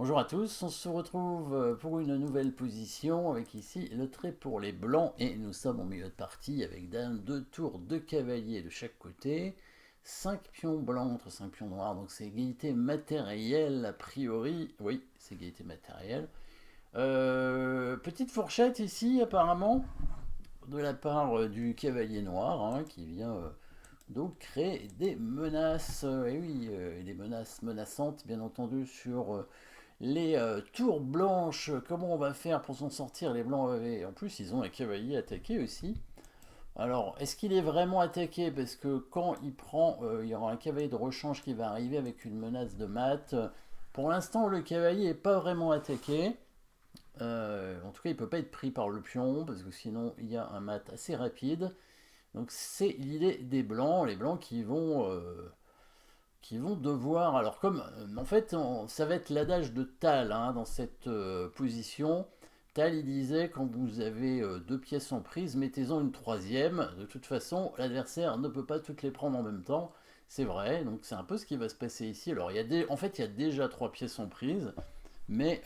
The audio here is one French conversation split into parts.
Bonjour à tous, on se retrouve pour une nouvelle position avec ici le trait pour les blancs et nous sommes en milieu de partie avec deux tours de cavaliers de chaque côté, 5 pions blancs contre 5 pions noirs, donc c'est égalité matérielle a priori, oui c'est égalité matérielle. Petite fourchette ici apparemment de la part du cavalier noir qui vient donc créer des menaces, et oui, des menaces menaçantes bien entendu sur les tours blanches. Comment on va faire pour s'en sortir? Les blancs avaient, en plus ils ont un cavalier attaqué aussi. Alors, est-ce qu'il est vraiment attaqué? Parce que quand il prend, il y aura un cavalier de rechange qui va arriver avec une menace de mat. Pour l'instant, le cavalier n'est pas vraiment attaqué. En tout cas, il ne peut pas être pris par le pion, parce que sinon, il y a un mat assez rapide. Donc, c'est l'idée des blancs, les blancs qui vont devoir. Alors, comme en fait, ça va être l'adage de Tal dans cette position. Tal, il disait quand vous avez deux pièces en prise, mettez-en une troisième. De toute façon, l'adversaire ne peut pas toutes les prendre en même temps. C'est vrai, donc c'est un peu ce qui va se passer ici. Alors, en fait, il y a déjà trois pièces en prise, mais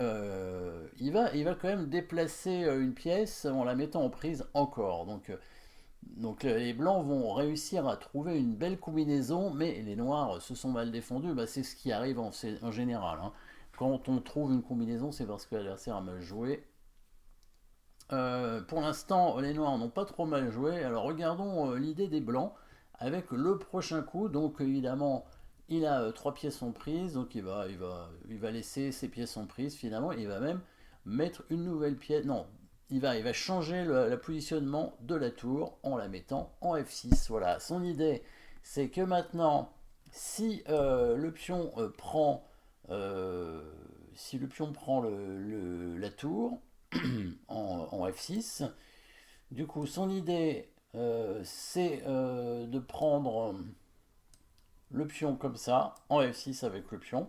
il va quand même déplacer une pièce en la mettant en prise encore. Donc les blancs vont réussir à trouver une belle combinaison, mais les noirs se sont mal défendus. Bah, c'est ce qui arrive en général. Quand on trouve une combinaison, c'est parce que l'adversaire a mal joué. Pour l'instant, les noirs n'ont pas trop mal joué. Alors regardons l'idée des blancs avec le prochain coup. Donc évidemment, il a trois pièces en prise, donc il va laisser ses pièces en prise finalement. Il va même mettre une nouvelle pièce. Non, il va changer le positionnement de la tour en la mettant en F6. Voilà, son idée, c'est que maintenant, si le pion prend, euh, si le pion prend la tour en F6, du coup, son idée, c'est de prendre le pion comme ça, en F6 avec le pion,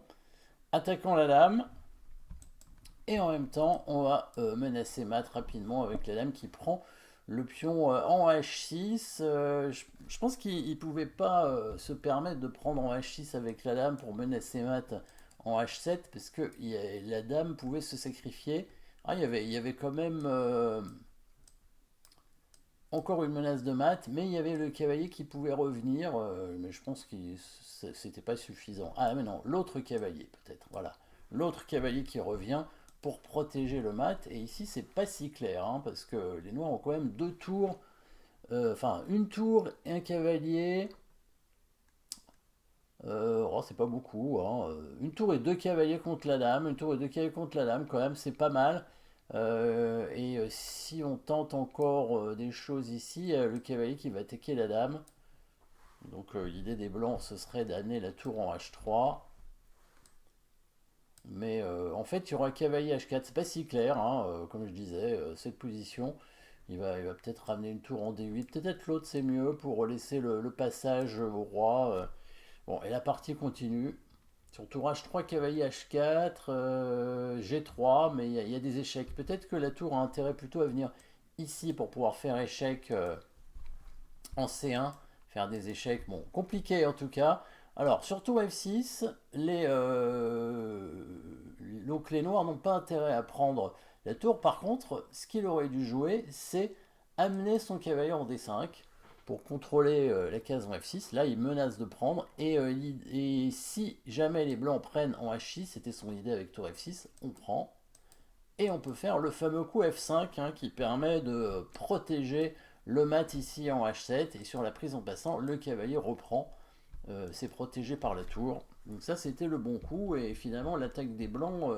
attaquant la dame, et en même temps, on va menacer mat rapidement avec la dame qui prend le pion en H6. Je pense qu'il ne pouvait pas se permettre de prendre en H6 avec la dame pour menacer mat en H7 parce que la dame pouvait se sacrifier. Il y avait quand même encore une menace de mat, mais il y avait le cavalier qui pouvait revenir, mais je pense que c'était pas suffisant. Ah mais non, l'autre cavalier peut-être, voilà. L'autre cavalier qui revient pour protéger le mat, et ici c'est pas si clair, parce que les noirs ont quand même deux tours, enfin une tour et un cavalier, oh, c'est pas beaucoup, une tour et deux cavaliers contre la dame, une tour et deux cavaliers contre la dame, quand même, c'est pas mal. Si on tente encore des choses ici, le cavalier qui va attaquer la dame. Donc l'idée des blancs, ce serait d'amener la tour en H3. Mais en fait, il y aura un cavalier H4. C'est pas si clair, comme je disais, cette position. Il va peut-être ramener une tour en D8. Peut-être l'autre, c'est mieux pour laisser le passage au roi. Bon, et la partie continue. Sur tour H3, cavalier H4, G3, mais il y a des échecs. Peut-être que la tour a intérêt plutôt à venir ici pour pouvoir faire échec en C1, faire des échecs, bon, compliqués en tout cas. Alors, surtout F6, donc les noirs n'ont pas intérêt à prendre la tour. Par contre, ce qu'il aurait dû jouer, c'est amener son cavalier en D5 pour contrôler la case en F6. Là, il menace de prendre. Et si jamais les blancs prennent en H6, c'était son idée avec tour F6, on prend. Et on peut faire le fameux coup F5 qui permet de protéger le mat ici en H7. Et sur la prise en passant, le cavalier reprend. C'est protégé par la tour. Donc ça, c'était le bon coup. Et finalement, l'attaque des blancs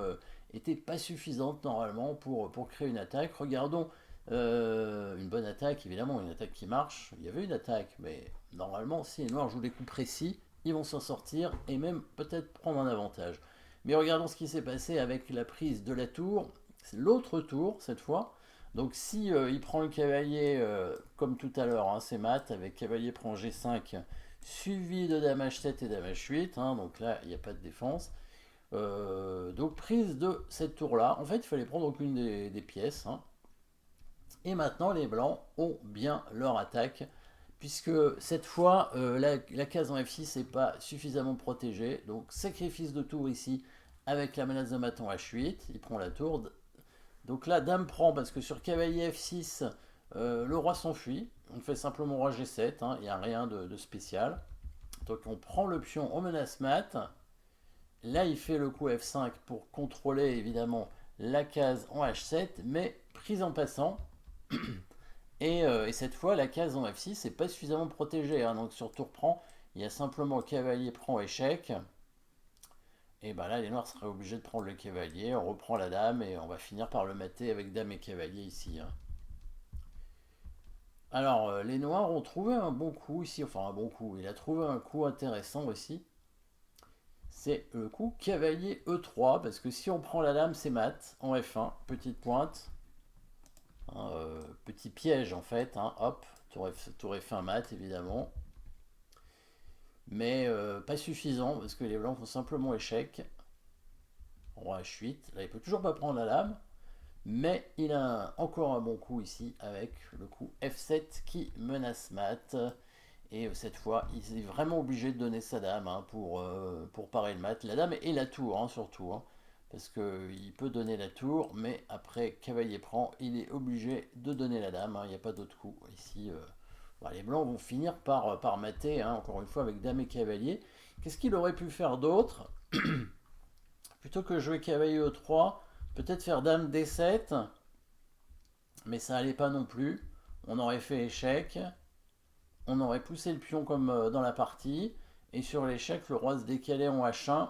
était pas suffisante normalement pour créer une attaque. Regardons une bonne attaque, évidemment, une attaque qui marche. Il y avait une attaque, mais normalement, si les noirs jouent des coups précis, ils vont s'en sortir et même peut-être prendre un avantage. Mais regardons ce qui s'est passé avec la prise de la tour. C'est l'autre tour cette fois. Donc si il prend le cavalier comme tout à l'heure, c'est mat, avec cavalier prend G5 suivi de dame H7 et dame H8, donc là il n'y a pas de défense. Donc prise de cette tour là, en fait il fallait prendre aucune des pièces, et maintenant les blancs ont bien leur attaque, puisque cette fois la case en F6 n'est pas suffisamment protégée, donc sacrifice de tour ici avec la menace de mat en H8, il prend la tour. Donc là, dame prend, parce que sur cavalier F6, le roi s'enfuit. On fait simplement roi G7, il n'y a rien de spécial. Donc on prend le pion, on menace mat. Là, il fait le coup F5 pour contrôler évidemment la case en H7, mais prise en passant. Et cette fois, la case en F6 n'est pas suffisamment protégée. Donc sur tour prend, il y a simplement cavalier prend échec. Et ben là, les noirs seraient obligés de prendre le cavalier. On reprend la dame et on va finir par le mater avec dame et cavalier ici. Alors, les noirs ont trouvé un bon coup ici. Enfin, un bon coup. Il a trouvé un coup intéressant aussi. C'est le coup cavalier E3. Parce que si on prend la dame, c'est mat en F1. Petite pointe. Petit piège en fait. Hop, tour F1 mat évidemment. Mais pas suffisant parce que les blancs font simplement échec. Roi H8. Là, il peut toujours pas prendre la dame. Mais il a encore un bon coup ici avec le coup F7 qui menace mat. Et cette fois, il est vraiment obligé de donner sa dame pour parer le mat. La dame et la tour surtout. Parce qu'il peut donner la tour, mais après cavalier prend, il est obligé de donner la dame. Il n'y a pas d'autre coup. Ici, les blancs vont finir par mater, encore une fois, avec dame et cavalier. Qu'est-ce qu'il aurait pu faire d'autre? Plutôt que jouer cavalier E3, peut-être faire dame D7, mais ça allait pas non plus. On aurait fait échec, on aurait poussé le pion comme dans la partie, et sur l'échec, le roi se décalait en H1,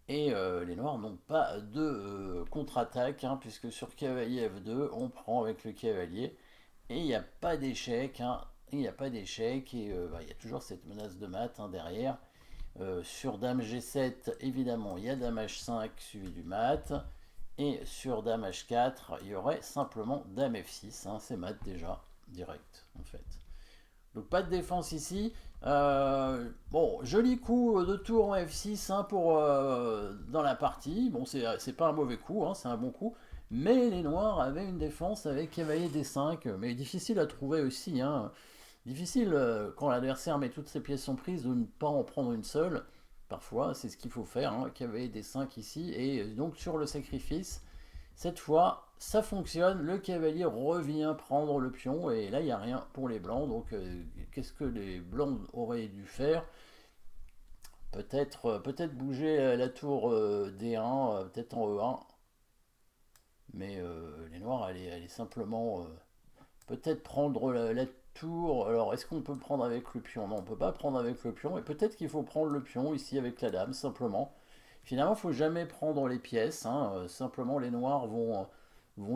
et les noirs n'ont pas de contre-attaque, puisque sur cavalier F2, on prend avec le cavalier, et il n'y a pas d'échec, il n'y a pas d'échec, et il y a toujours cette menace de mat derrière. Sur dame G7, évidemment, il y a dame H5 suivi du mat. Et sur dame H4, il y aurait simplement dame F6. C'est mat déjà, direct, en fait. Donc pas de défense ici. Bon, joli coup de tour en F6 pour, dans la partie. Bon, c'est pas un mauvais coup, c'est un bon coup. Mais les noirs avaient une défense avec cavalier D5, mais difficile à trouver aussi. Difficile quand l'adversaire met toutes ses pièces en prise de ne pas en prendre une seule. Parfois, c'est ce qu'il faut faire. Cavalier D5 ici. Et donc sur le sacrifice, cette fois, ça fonctionne. Le cavalier revient prendre le pion. Et là, il n'y a rien pour les blancs. Donc, qu'est-ce que les blancs auraient dû faire? Peut-être bouger la tour D1, peut-être en E1. Mais les noirs allaient simplement peut-être prendre la tour. Alors, est-ce qu'on peut prendre avec le pion? Non, on ne peut pas prendre avec le pion. Et peut-être qu'il faut prendre le pion ici avec la dame, simplement. Finalement, il ne faut jamais prendre les pièces. Simplement, les noirs vont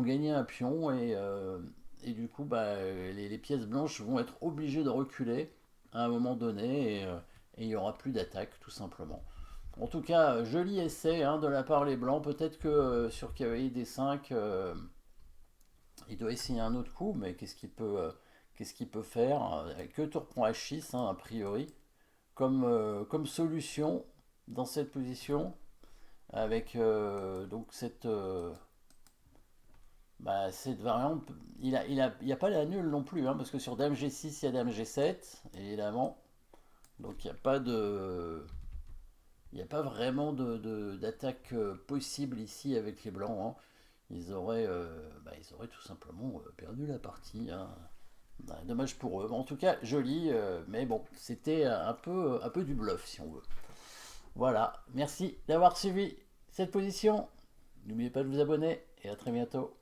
gagner un pion. Et du coup, les pièces blanches vont être obligées de reculer à un moment donné. Et il n'y aura plus d'attaque, tout simplement. En tout cas, joli essai de la part des blancs. Peut-être que sur cavalier D5, il doit essayer un autre coup, mais qu'est-ce qu'il peut faire? Que tour prend H6, a priori, comme solution dans cette position, avec donc cette variante. Il y a pas la nulle non plus, parce que sur dame G6, il y a dame G7, évidemment. Donc il n'y a pas vraiment d'attaque possible ici avec les blancs. Ils auraient tout simplement perdu la partie. Dommage pour eux. En tout cas, joli, mais bon, c'était un peu du bluff si on veut. Voilà, merci d'avoir suivi cette position. N'oubliez pas de vous abonner et à très bientôt.